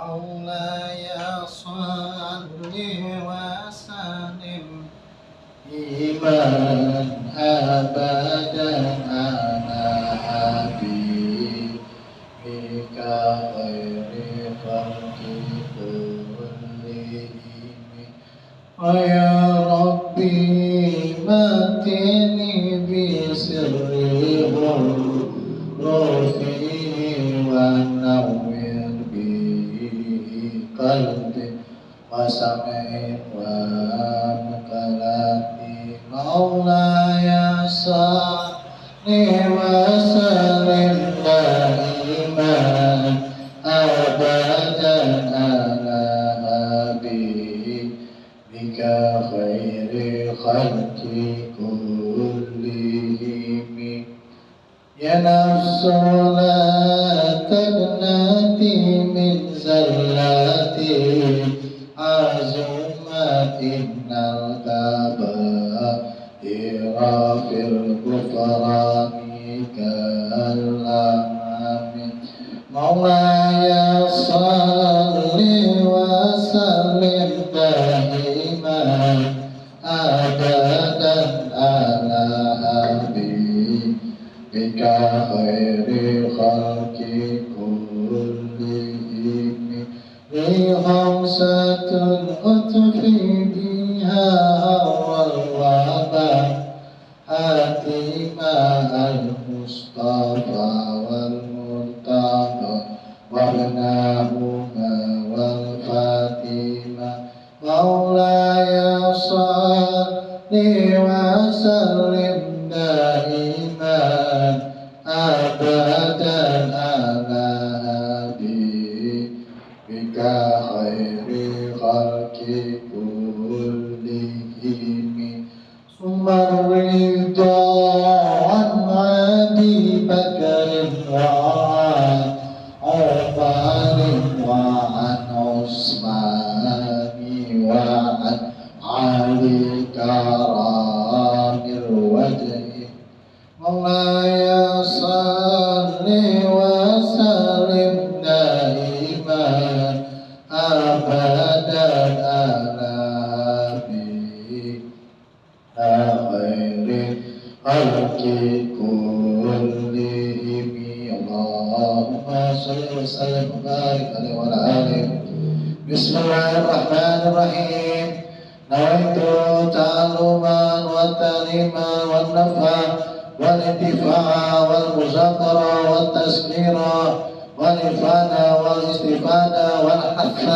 مولاي صل وسلم إيمان أبدا على حبيبك خير خلق كلهم ويا ربي متني بسر روحي ونور به قلبي وسمعي ومقلتي مولاي صل وسلم دائما أبدا على حبيبك خير خلق كلهم يا نفس لا تقنطي من زلاتي عزمت إن الكبائر في الغفران كالأنعام مولاي صل وسلم دائما أبدا على حبيبك خير خلق كلهم لي خمسة أطفي بها والوباء مع المصطفى والمرتضى وابناهما والفاتمة مولاي صل وسلم دائما أبدا على حبيبك خير خلق كلهم ثم الرضا عن أبي بكر وعن عمر وعن عثمان وعن علي كرام الوجه مولاي صل وسلم دائما أبدا على حبيبك خير خلق كلهم اللهم صل وسلم وبارك عليه وعلى آله بسم الله الرحمن الرحيم نويت تعلما والتعليما والنفع والانتفاع والمذاكرة والتذكير والإفادة والاستفادة والحث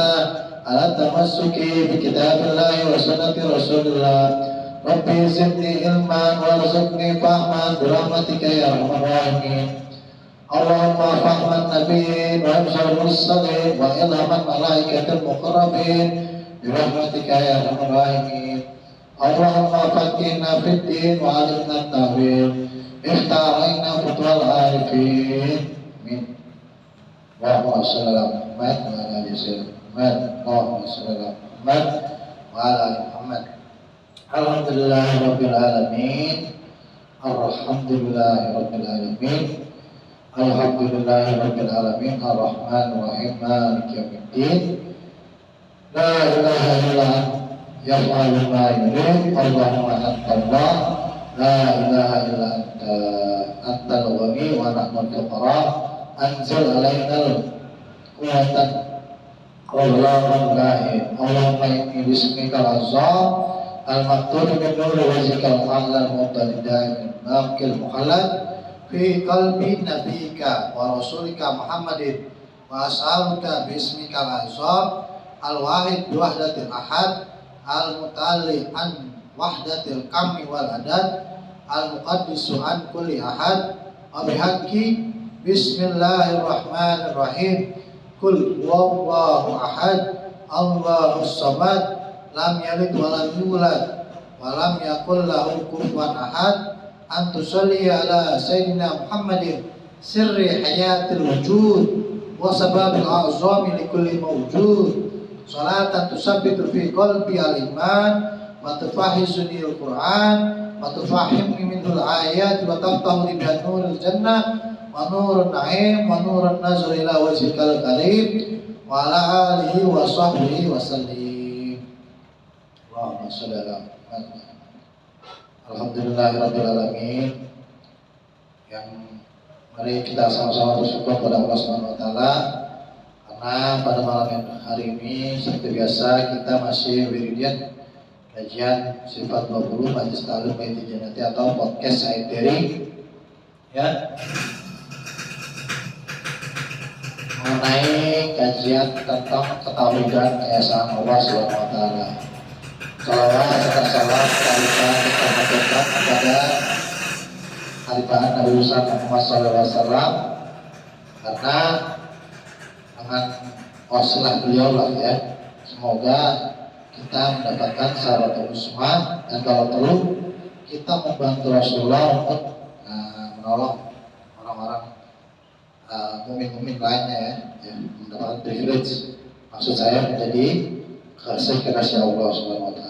على التمسك بكتاب الله وسنة رسول الله ربي زدني علما وارزقني فهما برحمتك يا أرحم الراحمين اللهم فهم النبيين وحفظ المرسلين وإلهام الملائكة المقربين برحمتك يا أرحم الراحمين اللهم فقهنا في الدين وعلمنا التأويل افتح علينا فتوى العارفين من اللهم صل على محمد وعلى آل سيدنا محمد اللهم صل على محمد وعلى آل محمد الحمد لله رب العالمين الحمد لله رب العالمين الحمد لله رب العالمين الرحمن الرحيم مالك يوم الدين لا إله إلا أنت يفعل ما يريد اللهم أنت الله لا إله إلا أنت الغني ونحن الفقراء أنزل علينا القوة اللهم إني باسمك العظام المكتوب من نور وجهك الأعلى المبتدئ دائما باقي المخلد في قلب نبيك ورسولك محمد وأسألك باسمك العظام الواحد بوحدة الأحد المتعلي عن وحدة الكم والعدد المقدس عن كل أحد وبحق بسم الله الرحمن الرحيم قل هو الله أحد الله الصمد لم يلد ولم يولد ولم يكن له كفوا أحد أن تصلي على سيدنا محمد سر حياة الوجود وسبب الأعظام لكل موجود صلاة تثبت في قلبي الإيمان وتفحصني القرآن وتفهمني منه الآيات وتفتح لي بها نور الجنة ونور النعيم ونور النظر إلى وجهك الكريم wa ala alihi wa sahbihi wa sallim. Allahumma sholli ala Muhammad. Alhamdulillahirabbil alamin. Yang mari kita sama-sama bersyukur kepada Allah Subhanahu wa taala karena pada malam hari ini seperti biasa kita masih wiridan kajian sifat 20 Majlis Ta'lim Baitul Jannati atau podcast Said Teri ya, mengenai kajian tentang ketauhidan keesaan Allah Subhanahu wa taala. Salawat serta salam kita haturkan kepada halifahan Nabi Muhammad SAW karena dengan wasilah beliau lah ya, semoga kita mendapatkan syarat usmah dan kalau perlu kita membantu Rasulullah untuk menolong orang-orang mukmin-mukmin lainnya ya, mendapatkan privilege. Maksud saya menjadi kasih Allah Subhanahu wa taala.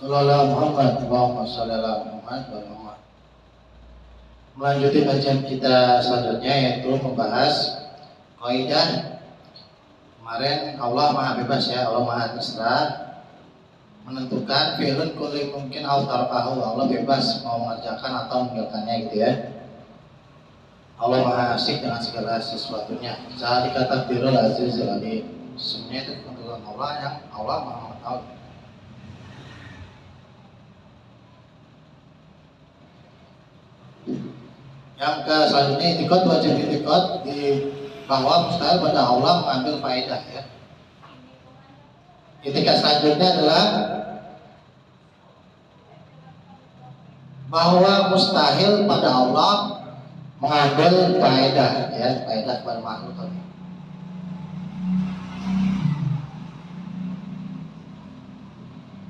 Sallallahu Muhammad, Allahumma sholli ala Muhammad wa Muhammad. Melanjuti kajian kita selanjutnya yaitu membahas kaidah. Kemarin Allah Maha bebas ya, Allah Maha terserah menentukan fi'lun kulli mungkin au tarkahu. Allah bebas mau mengerjakan atau meninggalkannya gitu ya. Allah Maha asik dengan segala sesuatunya. Zalika takdirul azizil alim. Semuanya itu ketentuan Allah yang Allah Maha mengetahui. Yang ke selanjutnya itikad, wajib itikad di bahwa mustahil pada Allah mengambil faedah ya. Itikad selanjutnya adalah bahwa mustahil pada Allah mengambil faedah ya, faedah pada makhluk.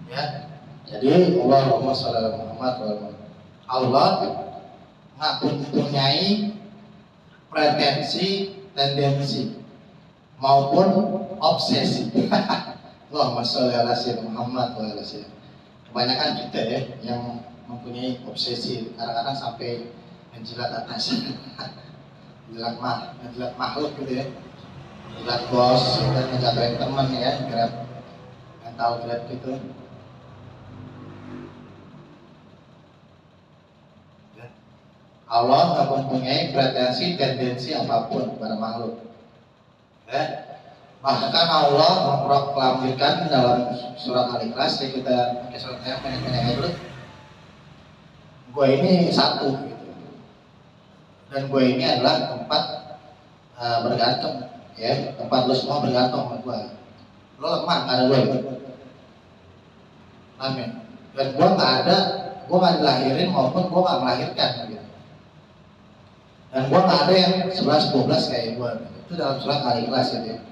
Ya. Jadi Allahumma sholli ala Muhammad wa Allah mempunyai pretensi, tendensi maupun obsesi. Allahumma sholli ala Muhammad wa ala sayyidina. Kebanyakan kita ya yang mempunyai obsesi, kadang-kadang sampai menjilat atas, menjilat makhluk gitu ya, menjilat bos, dan menjatuhin teman ya, grab, mental grab gitu. Allah nggak mempunyai pretensi, tendensi apapun kepada makhluk. Ya. Bahkan Allah memproklamirkan dalam surat Al-Ikhlas, ya kita pakai surat yang pendek-pendek dulu. Gue ini satu, gitu. Dan gue ini adalah tempat bergantung, ya tempat lo semua bergantung sama gue. Lo lemah nggak ada gue, gitu. Amin. Dan gue nggak ada, gue nggak dilahirin maupun gue nggak melahirkan. Gitu. Dan gua nggak ada yang 11-12 kayak gua. Itu dalam surat Al-Ikhlas gitu ya.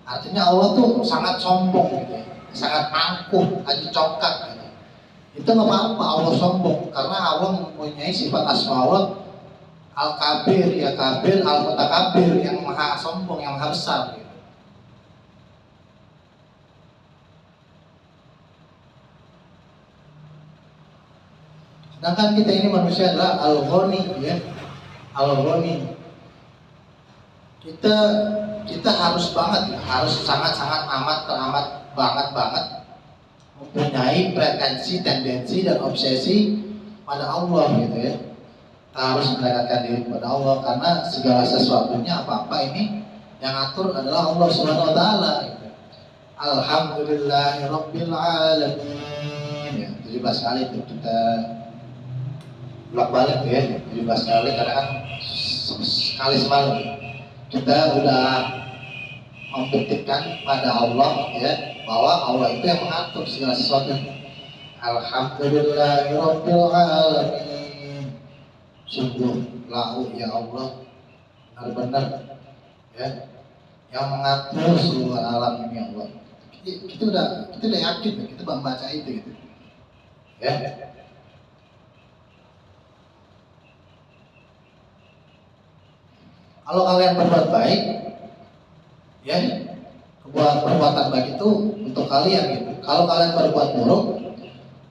Artinya Allah tuh sangat sombong gitu ya, sangat angkuh, aji congkak gitu. Itu nggak apa-apa Allah sombong karena Allah mempunyai sifat asmaul al-kabir, ya kabir, al-mutakabir, yang maha sombong, yang maha besar gitu. Sedangkan kita ini manusia adalah al-ghani ya. Al-Ghani kita kita harus banget, harus sangat-sangat amat teramat banget mempunyai pretensi, tendensi dan obsesi pada Allah gitu ya. Kita harus mendekatkan diri kepada Allah karena segala sesuatunya apa-apa ini yang atur adalah Allah Subhanahu wa taala gitu. Alhamdulillahirabbil alamin. Ya, 17 kali itu kita bolak-balik ya, 17 kali karena kan sekali semalam kita udah membuktikan pada Allah ya bahwa Allah itu yang mengatur segala sesuatu. Alhamdulillahirabbil alamin. Sungguh lahu ya Allah benar-benar ya yang mengatur seluruh alam ini Allah. Kita udah yakin, kita membaca itu gitu ya. Kalau kalian berbuat baik ya, perbuatan baik itu untuk kalian gitu. Kalau kalian berbuat buruk,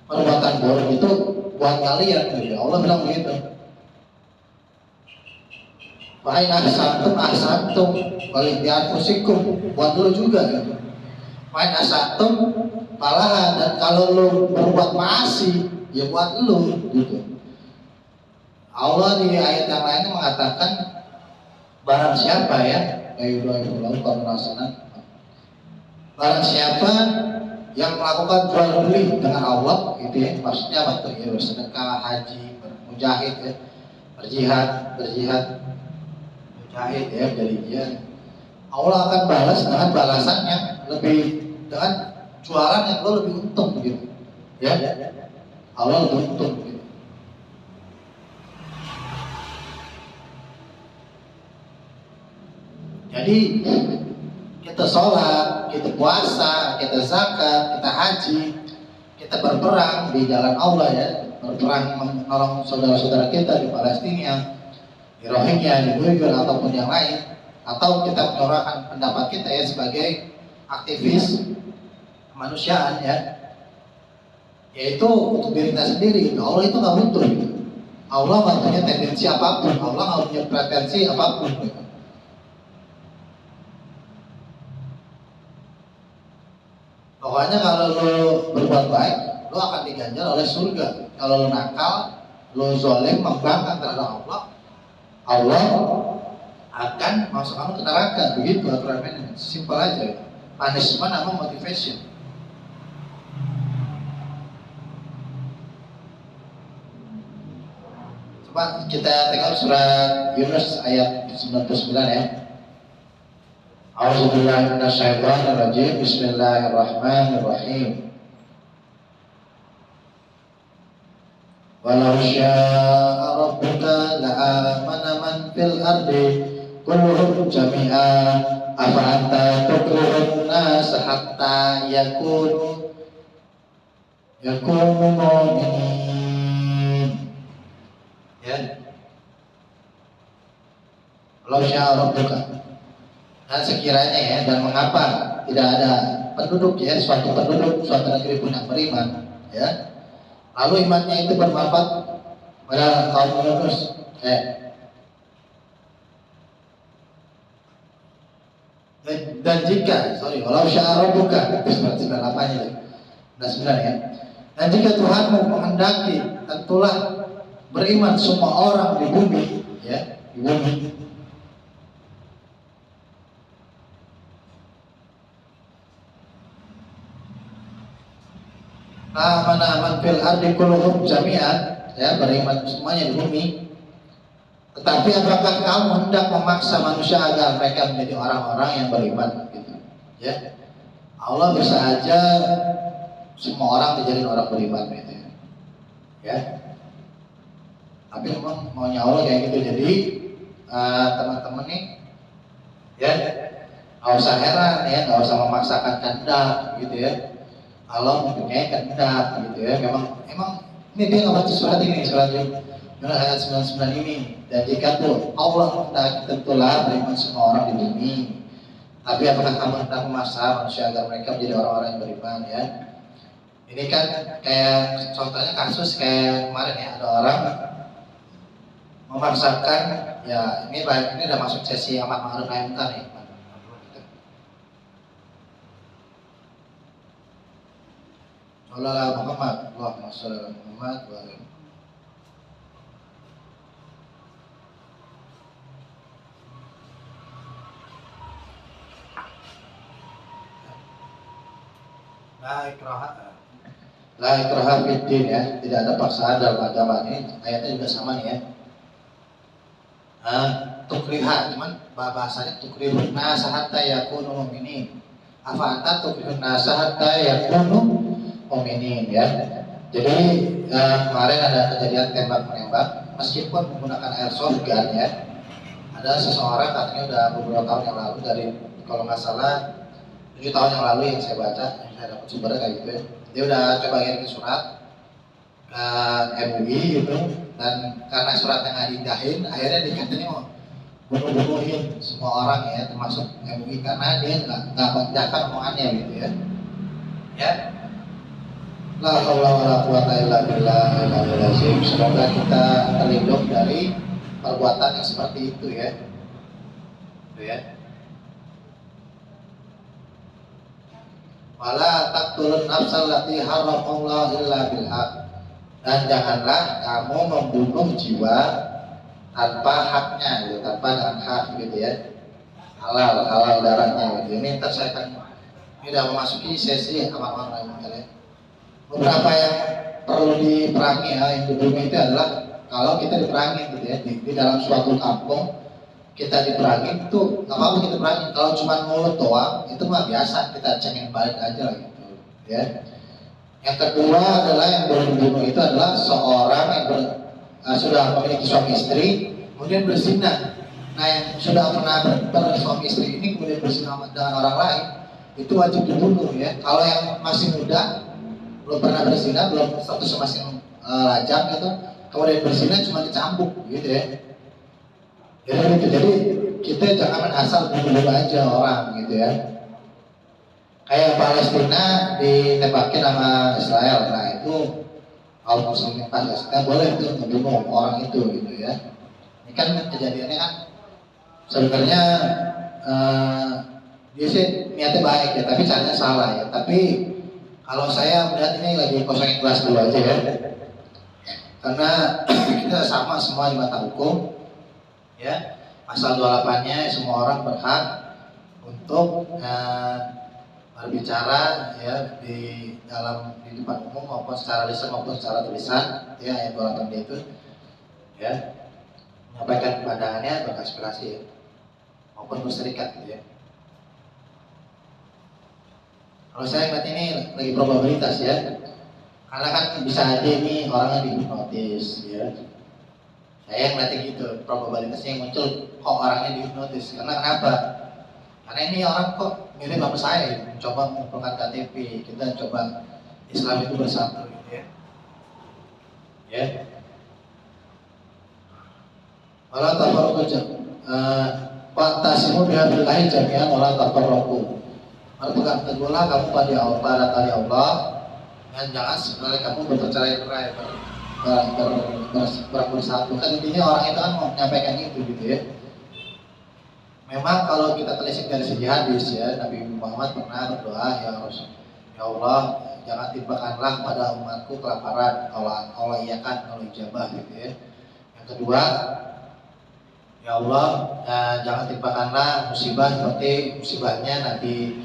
perbuatan buruk itu buat kalian gitu. Allah bilang begitu. Fa'in ahsantum balik di anfusikum, buat lu juga gitu. Fa'in ahsantum falaha, dan kalau lu berbuat maasi ya buat lu gitu. Allah di ayat yang lainnya mengatakan barang siapa ya, barang siapa yang melakukan jual beli dengan Allah gitu ya, maksudnya apa tuh ya, bersedekah, haji, bermujahid ya, berjihad mujahid ya, jadi dia Allah akan balas dengan balasannya lebih, dengan jualan yang lo lebih untung gitu ya, Allah lebih untung gitu. Jadi kita sholat, kita puasa, kita zakat, kita haji, kita berperang di jalan Allah ya, berperang menolong saudara-saudara kita di Palestina, di Rohingya, di Uyghur ataupun yang lain, atau kita menyuarakan pendapat kita ya sebagai aktivis kemanusiaan ya, yaitu untuk diri kita sendiri. Allah itu nggak butuh gitu. Allah nggak punya tendensi apapun, Allah nggak punya pretensi apapun gitu. Pokoknya kalau lo berbuat baik, lo akan diganjar oleh surga. Kalau lo nakal, lo zalim, membangkang terhadap Allah, Allah akan masuk kamu ke neraka. Begitu aturan mainnya, simpel aja. Punishment sama motivation. Coba kita tengok surat Yunus ayat 99 ya. A'udzubillahi minasyaitonirrajim. Bismillahirrahmanirrahim. Walau syaa rabbuka la'amana man fil ardi kulluhum jami'a afa anta tukrihun nas hatta yakunu mu'minin. Ya. Walau syaa rabbuka, dan sekiranya ya, dan mengapa tidak ada penduduk ya, suatu negeri pun yang beriman ya, lalu imannya itu bermanfaat pada kaum Yunus dan jika walau syaa rabbuka, itu surat 98 ya, 99 ya, dan jika Tuhanmu menghendaki tentulah beriman semua orang di bumi ya, di bumi. Aman fil ardi kulluhum jami'an ya, beriman semuanya di bumi. Tetapi apakah kamu hendak memaksa manusia agar mereka menjadi orang-orang yang beriman gitu ya? Allah bisa aja semua orang dijadiin orang beriman gitu ya. Tapi memang maunya Allah kayak gitu. Jadi teman-teman nih ya, nggak usah heran ya, nggak usah memaksakan kehendak gitu ya. Allah mempunyai kehendak gitu ya. Memang ini dia nggak baca surat ini, surat Yunus ayat 99 ini. Dan jika tuh Allah hendak tentulah beriman semua orang di bumi. Tapi apakah kamu hendak memaksa manusia agar mereka menjadi orang-orang yang beriman ya? Ini kan kayak contohnya kasus kayak kemarin ya, ada orang memaksakan Ya, ini udah masuk sesi amar ma'ruf nahi munkar nih. Allah Muhammad, Allahumma shalli ala Muhammad wa ala La ikraha fiddin ya, tidak ada paksaan dalam agama. Ini ayatnya juga sama nih ya. Tukriha, cuman bahasanya tukrihun nasa hatta yakunu mu'minin. Apa anta tukrihun nasa hatta yakunu mu'minin ya. Jadi kemarin ada kejadian tembak menembak meskipun menggunakan airsoft gun ya. Ada seseorang katanya udah beberapa tahun yang lalu, dari kalau nggak salah 7 tahun yang lalu yang saya baca, yang saya dapat sumbernya kayak gitu ya. Dia udah coba kirim surat ke MUI gitu, dan karena suratnya nggak diindahin, akhirnya dia katanya mau bunuh-bunuhin semua orang ya, termasuk MUI, karena dia nggak menjaga omongannya gitu ya. Ya, la haula wala quwata illa billah. Semoga kita terlindung dari perbuatan yang seperti itu ya. Gitu ya. Wala taqtulun nafsal lati haramallahu illa bil haq. Dan janganlah kamu membunuh jiwa tanpa haknya gitu, tanpa dengan hak gitu ya. Halal darahnya gitu. Ini ntar saya akan tidak memasuki sesi amar ma'ruf nahi munkar ya. Beberapa yang perlu diperangi ya, yang kedua itu adalah kalau kita diperangi gitu ya, di dalam suatu kampung kita diperangi itu nggak apa-apa kita perangi. Kalau cuma mulut doang itu mah biasa, kita cengin balik aja lah gitu ya. Yang kedua adalah yang boleh dibunuh itu adalah seorang yang sudah memiliki suami istri kemudian berzina. Nah, yang sudah pernah bersuami istri ini kemudian berzina dengan orang lain itu wajib dibunuh ya. Kalau yang masih muda belum pernah berzina, belum statusnya masih lajang gitu, kemudian berzina cuma dicambuk gitu ya. Jadi kita jangan asal bunuh aja orang gitu ya. Kayak Palestina ditembakin sama Israel, nah itu kaum muslimin Palestina boleh tuh membunuh orang itu gitu ya. Ini kan kejadiannya kan sebenarnya dia sih niatnya baik ya, tapi caranya salah ya. Tapi kalau saya melihat ini lagi kosongin kelas dulu aja ya, karena kita sama semua di mata hukum ya. Pasal 28-nya semua orang berhak untuk berbicara ya di depan umum maupun secara lisan maupun secara tulisan ya, ayat 28 itu ya, menyampaikan pandangannya, beraspirasi ya, maupun berserikat gitu ya. Kalau saya ingat ini lagi probabilitas ya, karena kan bisa aja ini orangnya dihipnotis ya. Saya ngeliatnya gitu, probabilitasnya yang muncul kok orangnya dihipnotis. Karena kenapa? Karena ini orang kok mirip sama saya, mencoba mengumpulkan KTP, kita coba Islam itu bersatu gitu ya. Ya. Wala tafarraqu fantasimu bihablillahi jami'an wala tafarraqu. Berpegang teguhlah kamu pada Allah dan jangan sekali kamu bercerai-berai bersatu. Kan intinya orang itu kan mau menyampaikan itu gitu ya. Memang kalau kita telisik dari segi hadis ya, Nabi Muhammad pernah berdoa, ya Allah, jangan timpakanlah pada umatku kelaparan. Allah iyakan, Allah ijabah gitu ya. Yang kedua, ya Allah, jangan timpakanlah musibah seperti musibahnya Nabi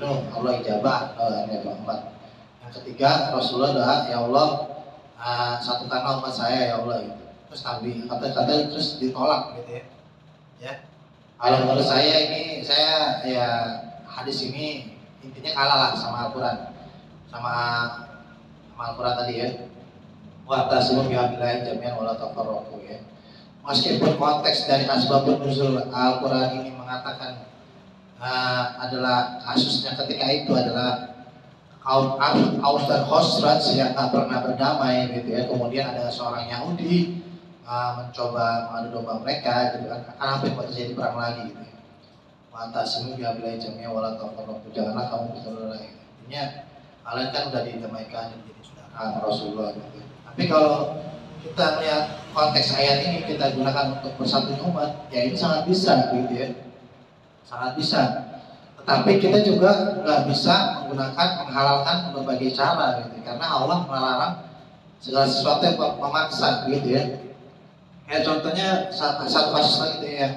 Nuh, Allah ijabah, Nabi Muhammad. Yang ketiga, Rasulullah doa, ya Allah, satukanlah umat saya ya Allah gitu. Terus Nabi kata-kata terus ditolak gitu ya. Ya. Kalau menurut saya ini, saya ya hadis ini intinya kalah lah sama Al-Quran, sama Al-Quran tadi ya. Wa tasimu bihablillahi jami'an wala tafarraqu ya. Meskipun konteks dari asbabun nuzul Al-Quran ini mengatakan adalah kasusnya ketika itu adalah kaum Aus dan Khosraj yang tak pernah berdamai gitu ya. Kemudian ada seorang Yahudi mencoba mengadu domba mereka gitu kan, kenapa kok terjadi perang lagi gitu ya. Wantasimu bihablillahi jami'an wala tafarraqu, janganlah kamu bercerai. Intinya kalian kan udah didamaikan jadi saudara Rasulullah gitu. Tapi kalau kita melihat konteks ayat ini kita gunakan untuk bersatunya umat, ya ini sangat bisa gitu ya, sangat bisa. Tetapi kita juga nggak bisa menghalalkan berbagai cara gitu, karena Allah melarang segala sesuatu yang memaksa gitu ya. Kayak contohnya satu kasus lagi itu yang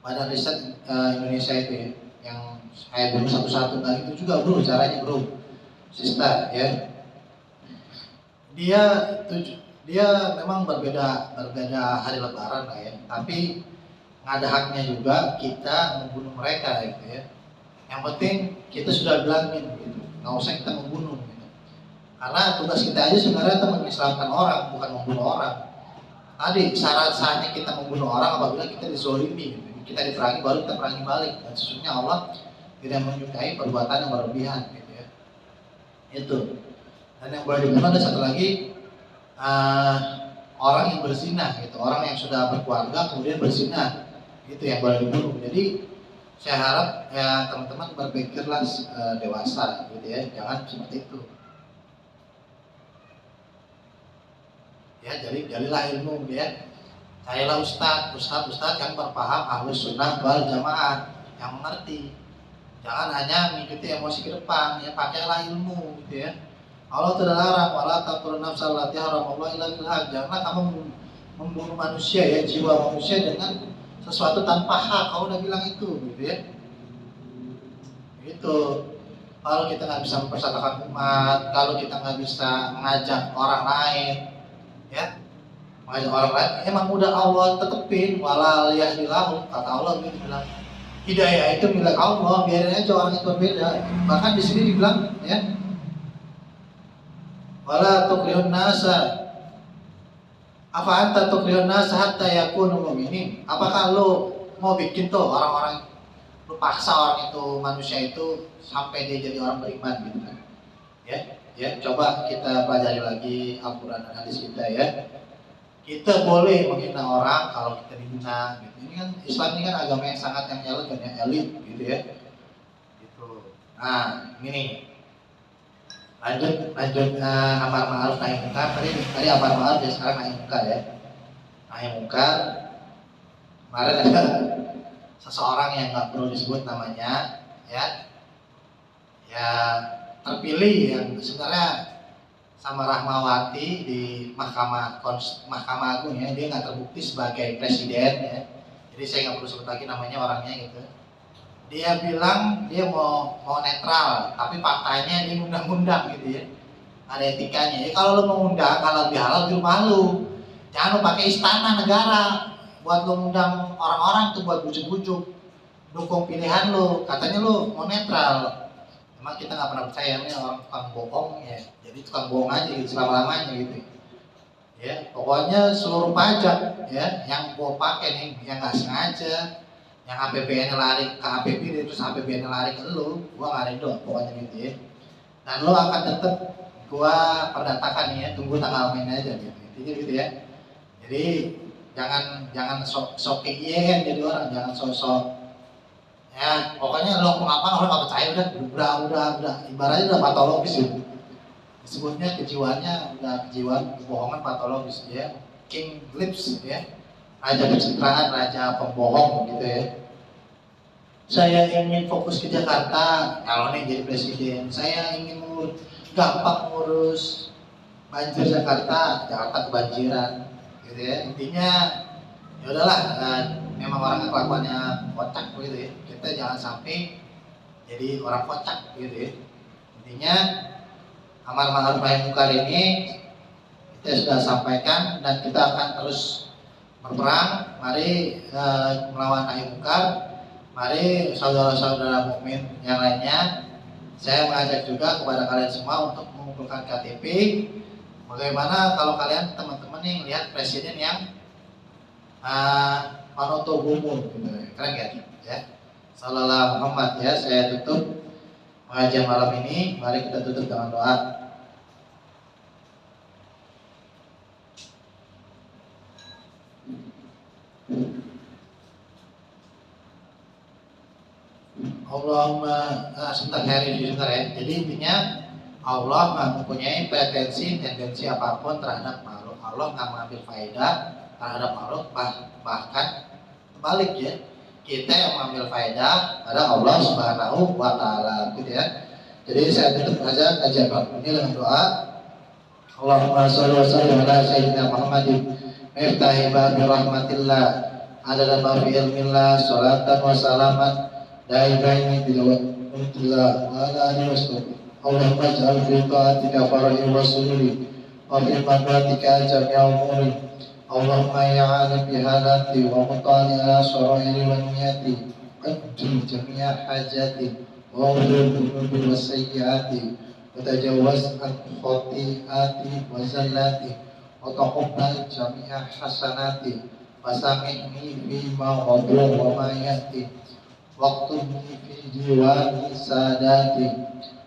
Badan Riset Indonesia itu ya, yang saya bunuh satu-satu, nah itu juga bro caranya bro, Sista ya. Dia dia memang berbeda hari Lebaran lah ya, tapi nggak ada haknya juga kita membunuh mereka gitu ya. Yang penting kita sudah bilangin gitu, nggak usah kita membunuh gitu. Karena tugas kita aja sebenarnya itu mengislamkan orang, bukan membunuh orang. Tadi syarat-syaratnya kita membunuh orang apabila kita dizolimi gitu. Kita diperangi baru kita perangi balik, dan sesungguhnya Allah tidak menyukai perbuatan yang berlebihan gitu ya. Itu. Dan yang boleh dibunuh ada satu lagi, orang yang berzina gitu, orang yang sudah berkeluarga kemudian berzina, itu yang boleh dibunuh. Jadi saya harap ya teman-teman berpikirlah dewasa gitu ya, jangan seperti itu. Ya, jadi jadilah ilmu ya. Carilah ustadz yang berpaham ahlus sunnah wal jamaah, yang mengerti. Jangan hanya mengikuti emosi ke depan, ya pakailah ilmu gitu ya. Allah tidak larang, wala taqtulun nafsal lati haramallahu illa bil haq. Janganlah kamu membunuh manusia ya, jiwa manusia dengan sesuatu tanpa hak. Kau udah bilang itu gitu ya. Gitu. Kalau kita nggak bisa mempersatukan umat, kalau kita nggak bisa mengajak orang lain, ya, mengajak orang lain, emang udah Allah tetepin, wala yahdilahum, kata Allah gitu bilang. Hidayah itu milik Allah, biarin aja orang itu berbeda. Bahkan di sini dibilang, ya, wala tukrihun nasa, apa anta tukrihun nasa hatta yakunu mu'minin. Apakah lo mau bikin tuh orang-orang, lu paksa orang itu, manusia itu sampai dia jadi orang beriman gitu kan? Ya, coba kita pelajari lagi Al-Quran dan hadis kita ya. Kita boleh menghina orang kalau kita dihina gitu. Ini kan Islam ini kan agama yang sangat yang elegan, yang elit gitu ya. Gitu. Nah, ini lanjut amar ma'ruf nahi munkar. Tadi amar ma'ruf ya, sekarang nahi munkar ya. Nahi munkar. Kemarin ada seseorang yang nggak perlu disebut namanya, ya terpilih yang sebenarnya sama Rahmawati di Mahkamah Agung ya, dia nggak terbukti sebagai presiden ya, jadi saya nggak perlu sebut lagi namanya orangnya gitu. Dia bilang dia mau netral, tapi faktanya dia undang-undang gitu ya, ada etikanya. Ya kalau lo mau undang, kalau lebih halal di rumah lo, jangan lo pakai istana negara buat lo undang orang-orang tuh buat bujuk-bujuk dukung pilihan lo, katanya lo mau netral. Emang kita nggak pernah percaya nih orang tukang bohong ya, jadi tukang bohong aja gitu selama-lamanya gitu ya. Pokoknya seluruh pajak ya yang gua pakai nih, yang nggak sengaja, yang APBN lari ke APBD terus APBN lari ke lo, gua nggak ridho pokoknya gitu ya. Dan lo akan tetap gua perdatakan nih ya, tunggu tanggal mainnya aja gitu, intinya gitu ya. Jadi jangan sok iya jadi orang, jangan sok ya, pokoknya lo ngomong apa orang nggak percaya, udah ibaratnya udah patologis gitu. Disebutnya kejiwaannya udah kejiwaan kebohongan patologis ya. King Lips ya, raja pencitraan, raja pembohong gitu ya. Saya ingin fokus ke Jakarta, kalau nih jadi presiden. Saya ingin gampang ngurus banjir Jakarta kebanjiran gitu ya. Intinya ya udahlah, memang orang kelakuannya kocak gitu ya. Kita jangan sampai jadi orang kocak gitu ya. Intinya amar ma'ruf nahi munkar ini kita sudah sampaikan, dan kita akan terus berperang. Mari melawan nahi munkar. Mari saudara-saudara mukmin yang lainnya, saya mengajak juga kepada kalian semua untuk mengumpulkan KTP. Bagaimana kalau kalian teman-teman nih lihat presiden yang Manoto Gumul gitu, keren gak ya? Sallallahu Muhammad ya. Saya tutup pengajian malam ini. Mari kita tutup dengan doa. Allahumma sebentar ya. Jadi intinya Allah mempunyai tendensi apapun terhadap makhluk Allah nggak mengambil faedah terhadap Allah, bahkan balik ya, kita yang mengambil faedah pada Allah Subhanahu wa Ta'ala, gitu ya. Jadi saya tutup aja kajian ini dengan doa. Allahumma sholli wa sallim ala sayyidina Muhammadin miftahi babi rahmatillah adada ma fi ilmillah salatan wa salaman daimaini bilawattillah wa ala alihi wa sahbihi. Allahumma ij'al fi ta'atika farahi wa sururi wa fi mardatika jami'a umuri. Allahumma ya alim bihalati wa mutali ala sarairi wa niyati qaddim jami'a hajati wa udhul dhunubi wa sayyiati wa tajawaz an khati'ati wa zallati wa taqabbal jami'a hasanati wa samihni fi ma ghadru wa ma yati waqtubni fi diwani sadati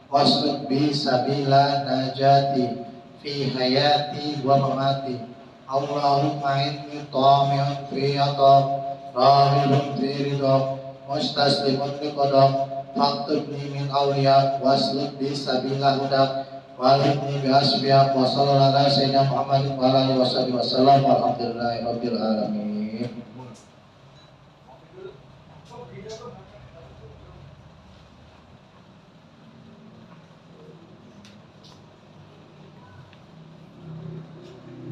wasluq bi sabila najati fi hayati wa mamati. Allahumma inni tami'un fi atab rahibun fi ridha mustaslimun li qadam faktubni min awliya wasluk bi sabila hudak walidni bi asbiya wa sallallahu ala sayyidina Muhammadin wa ala alihi wa sallam walhamdulillahi rabbil alamin.